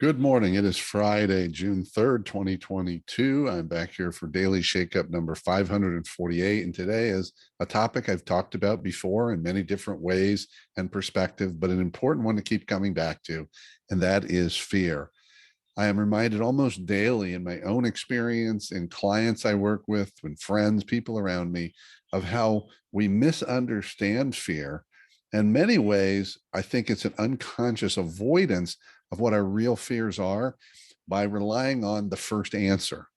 Good morning. It is Friday, June 3rd, 2022. I'm back here for Daily Shakeup number 548. And today is a topic I've talked about before in many different ways and perspective, but an important one to keep coming back to, and that is fear. I am reminded almost daily in my own experience, in clients I work with, and friends, people around me, of how we misunderstand fear. In many ways, I think it's an unconscious avoidance of what our real fears are by relying on the first answer.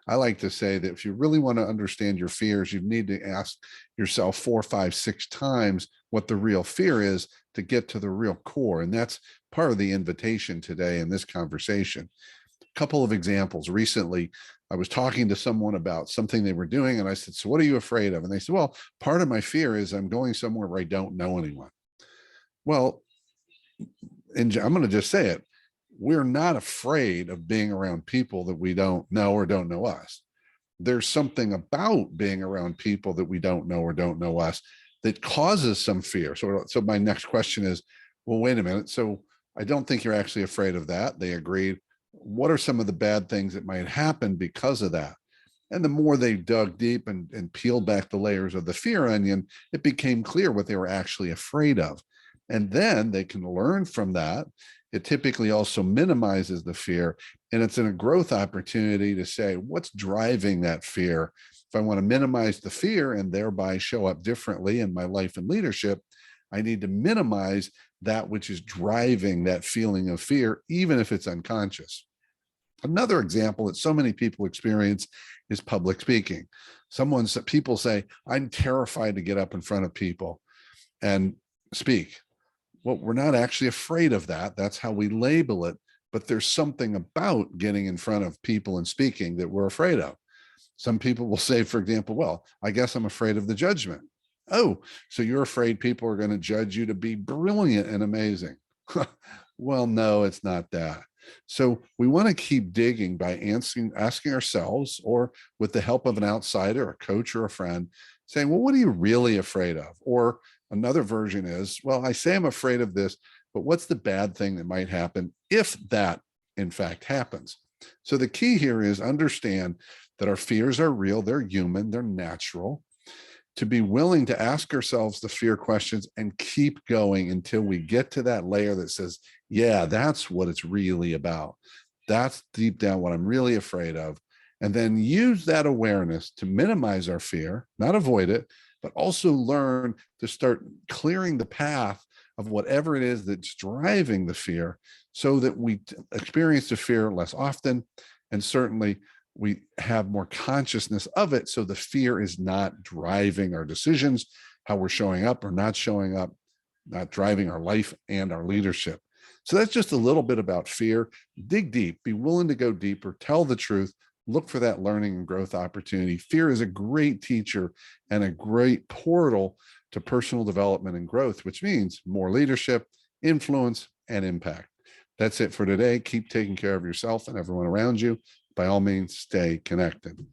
I like to say that if you really want to understand your fears, you need to ask yourself 4, 5, 6 times what the real fear is to get to the real core. And that's part of the invitation today in this conversation. A couple of examples. Recently, I was talking to someone about something they were doing, and I said, "So what are you afraid of?" And they said, "Well, part of my fear is I'm going somewhere where I don't know anyone." Well, and I'm going to just say it. We're not afraid of being around people that we don't know or don't know us. There's something about being around people that we don't know or don't know us that causes some fear. So my next question is, well, wait a minute. So I don't think you're actually afraid of that. They agreed. What are some of the bad things that might happen because of that? And the more they dug deep and peeled back the layers of the fear onion, it became clear what they were actually afraid of. And then they can learn from that. It typically also minimizes the fear, and it's in a growth opportunity to say, what's driving that fear? If I want to minimize the fear and thereby show up differently in my life and leadership, I need to minimize that which is driving that feeling of fear, even if it's unconscious. Another example that so many people experience is public speaking. People say, I'm terrified to get up in front of people and speak. Well, we're not actually afraid of that. That's how we label it. But there's something about getting in front of people and speaking that we're afraid of. Some people will say, for example, well, I guess I'm afraid of the judgment. Oh, so you're afraid people are going to judge you to be brilliant and amazing. Well, no, it's not that. So we want to keep digging by asking ourselves, or with the help of an outsider, a coach or a friend, saying, well, what are you really afraid of? Or another version is, well, I say I'm afraid of this, but what's the bad thing that might happen if that in fact happens? So the key here is understand that our fears are real, they're human, they're natural. To be willing to ask ourselves the fear questions and keep going until we get to that layer that says, yeah, that's what it's really about. That's deep down what I'm really afraid of. And then use that awareness to minimize our fear, not avoid it, but also learn to start clearing the path of whatever it is that's driving the fear, so that we experience the fear less often. And certainly we have more consciousness of it, so the fear is not driving our decisions, how we're showing up or not showing up, not driving our life and our leadership. So that's just a little bit about fear. Dig deep, be willing to go deeper, tell the truth, look for that learning and growth opportunity. Fear is a great teacher and a great portal to personal development and growth, which means more leadership, influence, and impact. That's it for today. Keep taking care of yourself and everyone around you. By all means, stay connected.